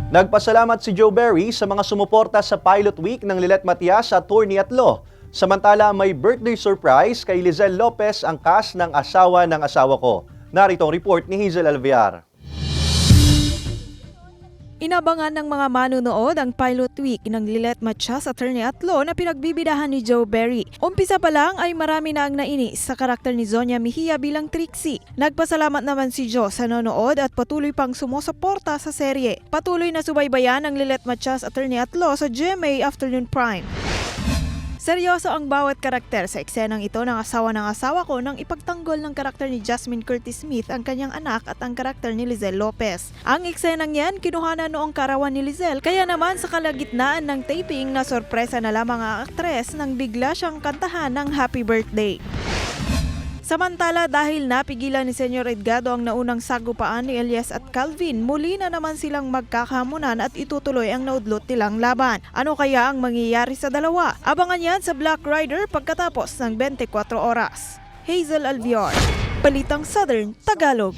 Nagpasalamat si Joe Berry sa mga sumuporta sa Pilot Week ng Lilet Matias sa Tour ni Atlo. Samantala, may birthday surprise kay Lizelle Lopez, ang cast ng Asawa ng Asawa Ko. Narito ang report ni Hazel Alvear. Inabangan ng mga manunood ang Pilot Week ng Lilet Matias at Tour ni Atlo na pinagbibidahan ni Joe Berry. Umpisa pa lang ay marami na ang nainis sa karakter ni Zonia Mejia bilang Trixie. Nagpasalamat naman si Joe sa nanonood at patuloy pang sumusuporta sa serye. Patuloy na subaybayan ang Lilet Matias at Tour ni Atlo sa GMA Afternoon Prime. Seryoso ang bawat karakter sa eksenang ito ng Asawa ng Asawa Ko nang ipagtanggol ng karakter ni Jasmine Curtis Smith ang kanyang anak at ang karakter ni Lizelle Lopez. Ang eksenang yan kinuhanan noong karawan ni Lizelle, kaya naman sa kalagitnaan ng taping na sorpresa na lamang ang aktres nang bigla siyang kantahan ng happy birthday. Samantala, dahil napigilan ni Senyor Edgardo ang naunang sagupaan ni Elias at Calvin, muli na naman silang magkakahamunan at itutuloy ang naudlot nilang laban. Ano kaya ang mangyayari sa dalawa? Abangan yan sa Black Rider pagkatapos ng 24 oras. Hazel Alvear, Balitang Southern Tagalog.